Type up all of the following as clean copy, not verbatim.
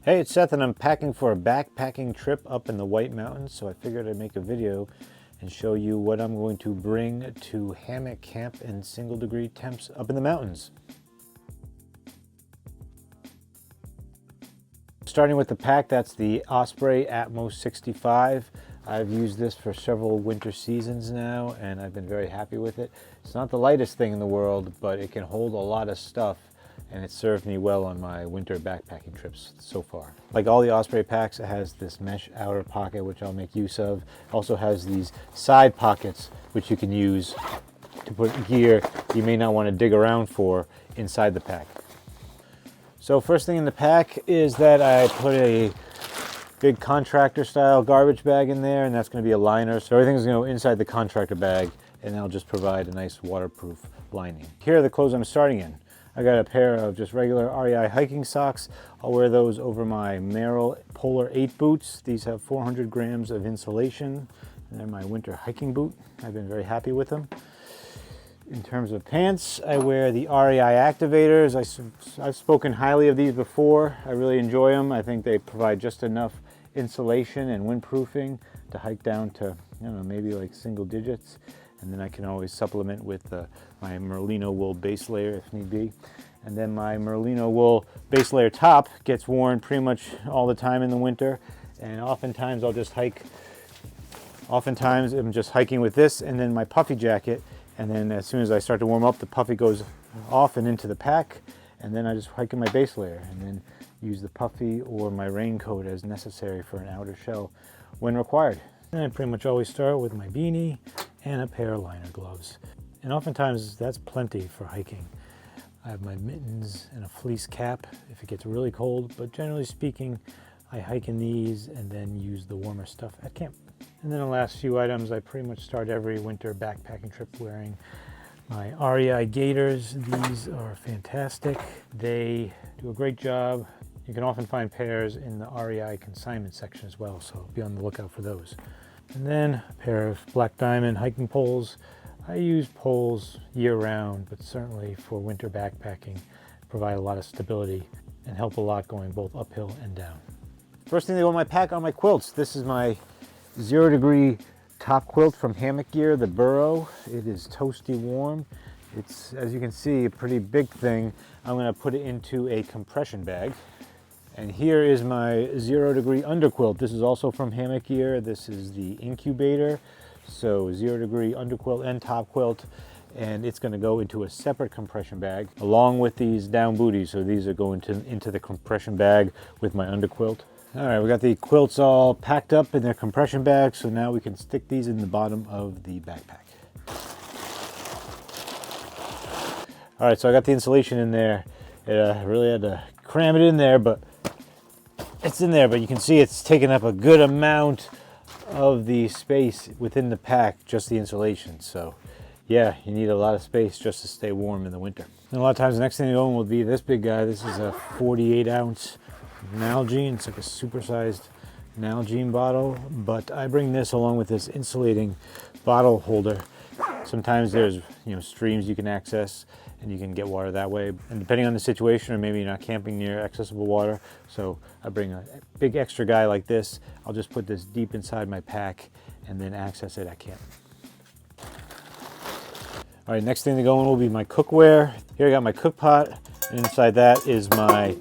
Hey, it's Seth and I'm packing for a backpacking trip up in the White Mountains, so I figured I'd make a video and show you what I'm going to bring to hammock camp in single degree temps up in the mountains. Starting with the pack, that's the Osprey Atmos 65. I've used this for several winter seasons now and I've been very happy with it. It's not the lightest thing in the world, but it can hold a lot of stuff and it served me well on my winter backpacking trips so far. Like all the Osprey packs, it has this mesh outer pocket which I'll make use of. It also has these side pockets which you can use to put gear you may not want to dig around for inside the pack. So first thing in the pack is that I put a big contractor style garbage bag in there, and that's going to be a liner. So everything's going to go inside the contractor bag and that'll just provide a nice waterproof lining. Here are the clothes I'm starting in. I got a pair of just regular REI hiking socks. I'll wear those over my Merrell Polar 8 boots. These have 400 grams of insulation. And they're my winter hiking boot. I've been very happy with them. In terms of pants, I wear the REI Activators. I've spoken highly of these before. I really enjoy them. I think they provide just enough insulation and windproofing to hike down to, I don't know, maybe like single digits. And then I can always supplement with my Merino wool base layer if need be. And then my Merino wool base layer top gets worn pretty much all the time in the winter. And oftentimes I'm just hiking with this and then my puffy jacket. And then as soon as I start to warm up, the puffy goes off and into the pack. And then I just hike in my base layer and then use the puffy or my raincoat as necessary for an outer shell when required. And I pretty much always start with my beanie and a pair of liner gloves. And oftentimes that's plenty for hiking. I have my mittens and a fleece cap if it gets really cold, but generally speaking, I hike in these and then use the warmer stuff at camp. And then the last few items, I pretty much start every winter backpacking trip wearing my REI gaiters. These are fantastic. They do a great job. You can often find pairs in the REI consignment section as well, so be on the lookout for those. And then a pair of black diamond hiking poles. I use poles year round, but certainly for winter backpacking, provide a lot of stability and help a lot going both uphill and down. First thing to go in my pack are my quilts. This is my 0 degree top quilt from Hammock Gear, the Burrow. It is toasty warm. It's, as you can see, a pretty big thing. I'm going to put it into a compression bag. And here is my 0 degree underquilt. This is also from Hammock Gear. This is the incubator. So 0 degree underquilt and top quilt. And it's going to go into a separate compression bag along with these down booties. So these are going into the compression bag with my underquilt. All right, we got the quilts all packed up in their compression bags. So now we can stick these in the bottom of the backpack. All right, so I got the insulation in there. I really had to cram it in there, but it's in there, but you can see it's taking up a good amount of the space within the pack, just the insulation. So yeah, you need a lot of space just to stay warm in the winter. And a lot of times the next thing to go in will be this big guy. This is a 48 ounce Nalgene. It's like a supersized Nalgene bottle, but I bring this along with this insulating bottle holder. Sometimes there's streams you can access and you can get water that way. And depending on the situation, or maybe you're not camping near accessible water, so I bring a big extra guy like this. I'll just put this deep inside my pack and then access it at camp. All right, next thing to go in will be my cookware. Here I got my cook pot, and inside that is my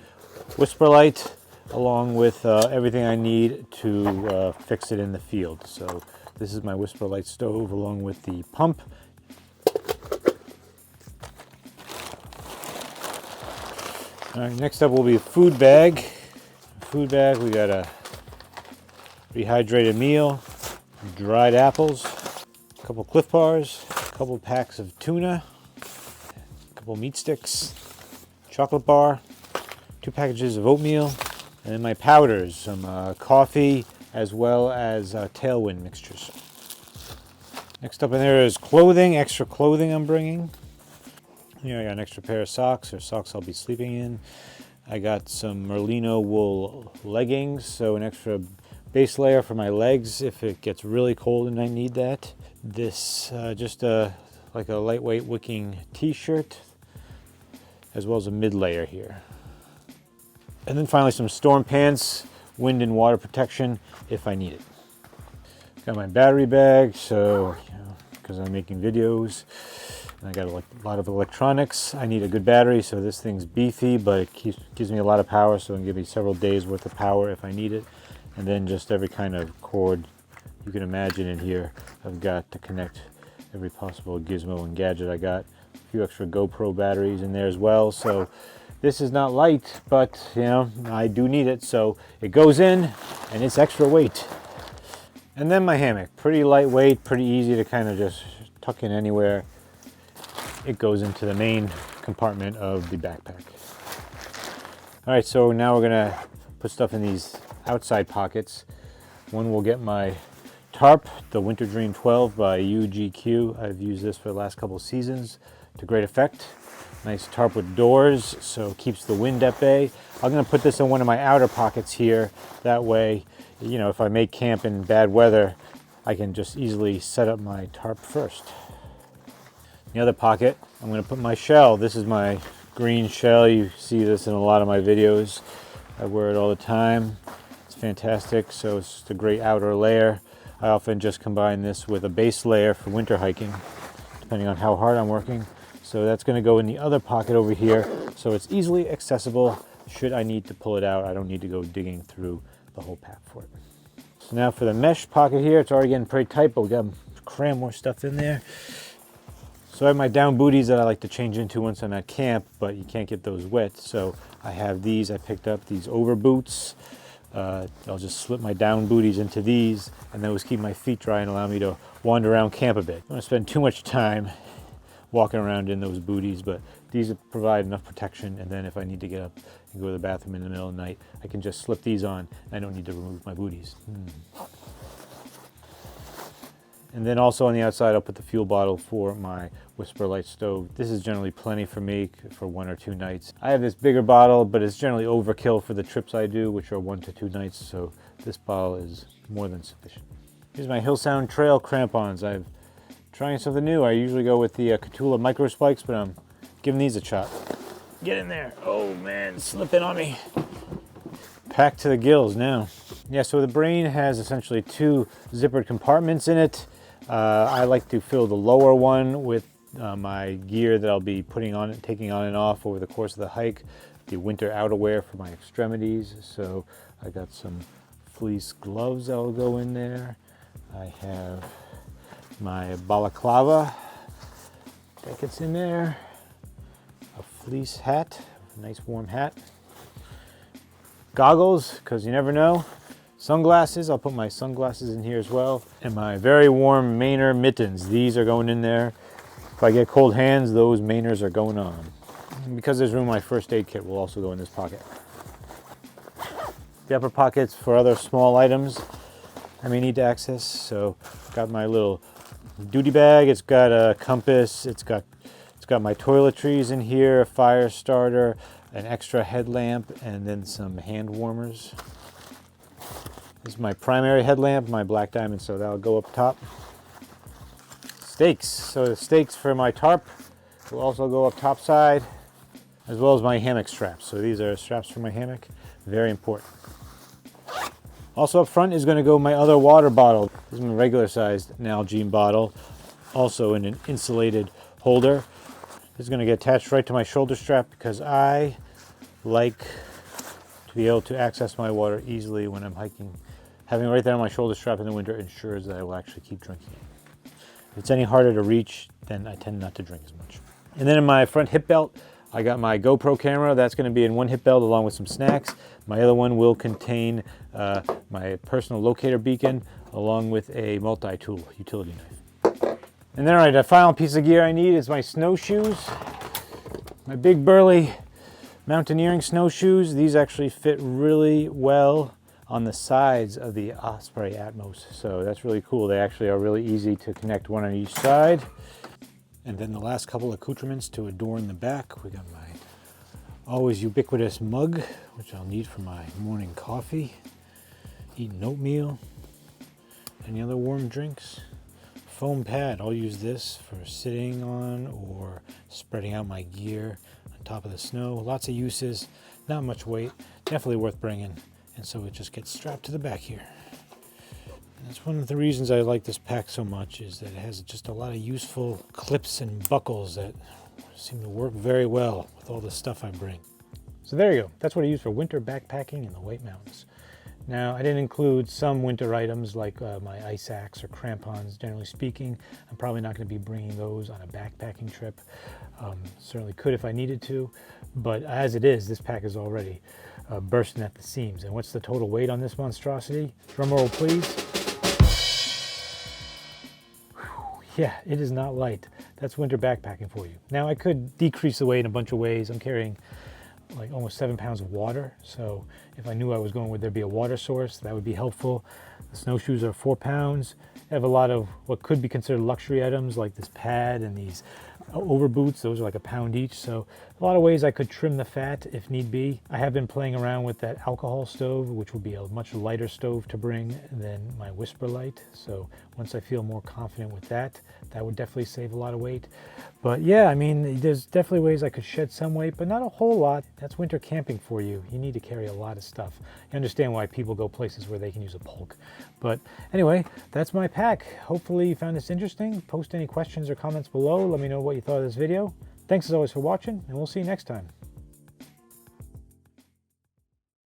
whisper light, along with everything I need to fix it in the field. So this is my whisper light stove along with the pump. All right, next up will be a food bag. We got a rehydrated meal, dried apples, a couple Cliff Bars, a couple packs of tuna, a couple meat sticks, chocolate bar, 2 packages of oatmeal, and then my powders, some coffee, as well as Tailwind mixtures. Next up in there is clothing, extra clothing I'm bringing. Here I got an extra pair of socks, or socks I'll be sleeping in. I got some Merino wool leggings, so an extra base layer for my legs if it gets really cold and I need that. This just like a lightweight wicking t-shirt, as well as a mid layer here. And then finally some storm pants, wind and water protection if I need it. Got my battery bag, so because I'm making videos, and I got a lot of electronics. I need a good battery, so this thing's beefy, but it gives me a lot of power, so it can give me several days worth of power if I need it. And then just every kind of cord you can imagine in here, I've got to connect every possible gizmo and gadget. I got a few extra GoPro batteries in there as well, so this is not light, but you know, I do need it, so it goes in and it's extra weight. And then my hammock, pretty lightweight, pretty easy to kind of just tuck in anywhere. It goes into the main compartment of the backpack. All right, so now we're gonna put stuff in these outside pockets. One will get my tarp, the Winter Dream 12 by UGQ. I've used this for the last couple of seasons to great effect. Nice tarp with doors, so it keeps the wind at bay. I'm gonna put this in one of my outer pockets here. That way, you know, if I make camp in bad weather, I can just easily set up my tarp first. In the other pocket, I'm gonna put my shell. This is my green shell. You see this in a lot of my videos. I wear it all the time. It's fantastic, so it's just a great outer layer. I often just combine this with a base layer for winter hiking, depending on how hard I'm working. So that's gonna go in the other pocket over here, so it's easily accessible. Should I need to pull it out, I don't need to go digging through the whole pack for it. So now for the mesh pocket here, it's already getting pretty tight, but we got to cram more stuff in there. So I have my down booties that I like to change into once I'm at camp, but you can't get those wet. So I have these, I picked up these over boots. I'll just slip my down booties into these, and those keep my feet dry and allow me to wander around camp a bit. I don't want to spend too much time walking around in those booties, but these provide enough protection, and then if I need to get up and go to the bathroom in the middle of the night, I can just slip these on. I don't need to remove my booties. And then also on the outside, I'll put the fuel bottle for my Whisper Light stove. This is generally plenty for me for 1 or 2 nights. I have this bigger bottle, but it's generally overkill for the trips I do, which are 1 to 2 nights, so this bottle is more than sufficient. Here's my Hillsound Trail crampons. I'm trying something new. I usually go with the Catula micro spikes, but I'm giving these a shot. Get in there. Oh man, it's slipping on me. Packed to the gills now. Yeah, so the Brain has essentially 2 zippered compartments in it. I like to fill the lower one with my gear that I'll be putting on and taking on and off over the course of the hike. The winter outerwear for my extremities. So I got some fleece gloves that will go in there. I have my balaclava that gets in there. A fleece hat, a nice warm hat. Goggles, because you never know. Sunglasses, I'll put my sunglasses in here as well. And my very warm Mainer mittens. These are going in there. If I get cold hands, those Mainers are going on. And because there's room, my first aid kit will also go in this pocket. The upper pockets for other small items I may need to access. So I've got my little duty bag. It's got a compass. It's got my toiletries in here, a fire starter, an extra headlamp, and then some hand warmers. This is my primary headlamp, my black diamond, so that'll go up top. Stakes. So the stakes for my tarp will also go up top side, as well as my hammock straps. So these are straps for my hammock, very important. Also up front is going to go my other water bottle. This is my regular sized Nalgene bottle, also in an insulated holder. This is going to get attached right to my shoulder strap because I like to be able to access my water easily when I'm hiking. Having it right there on my shoulder strap in the winter ensures that I will actually keep drinking it. If it's any harder to reach, then I tend not to drink as much. And then in my front hip belt, I got my GoPro camera. That's going to be in one hip belt along with some snacks. My other one will contain my personal locator beacon along with a multi-tool utility knife. And then, all right, the final piece of gear I need is my snowshoes. My big burly mountaineering snowshoes. These actually fit really well on the sides of the Osprey Atmos. So that's really cool. They actually are really easy to connect, one on each side. And then the last couple accoutrements to adorn the back. We got my always ubiquitous mug, which I'll need for my morning coffee, eating oatmeal, any other warm drinks. Foam pad, I'll use this for sitting on or spreading out my gear on top of the snow. Lots of uses, not much weight. definitely worth bringing. And so it just gets strapped to the back here. And that's one of the reasons I like this pack so much, is that it has just a lot of useful clips and buckles that seem to work very well with all the stuff I bring. So there you go. That's what I use for winter backpacking in the White Mountains. Now, I didn't include some winter items like my ice axe or crampons. Generally speaking, I'm probably not going to be bringing those on a backpacking trip. Certainly could if I needed to, but as it is, this pack is already bursting at the seams. And what's the total weight on this monstrosity? Drum roll, please. Whew, yeah, it is not light. That's winter backpacking for you. Now, I could decrease the weight in a bunch of ways. I'm carrying like almost 7 pounds of water, so if I knew I was going where there'd be a water source, that would be helpful. The snowshoes are 4 pounds. I have a lot of what could be considered luxury items like this pad and these over boots. Those are like 1 pound each, so a lot of ways I could trim the fat if need be. I have been playing around with that alcohol stove, which will be a much lighter stove to bring than my Whisper Light, so once I feel more confident with that, that would definitely save a lot of weight. But yeah, I mean, there's definitely ways I could shed some weight, but not a whole lot. That's winter camping for you. You need to carry a lot of stuff. You understand why people go places where they can use a bulk. But anyway, that's my pack. Hopefully you found this interesting. Post any questions or comments below. Let me know what you thought of this video. Thanks as always for watching, and we'll see you next time.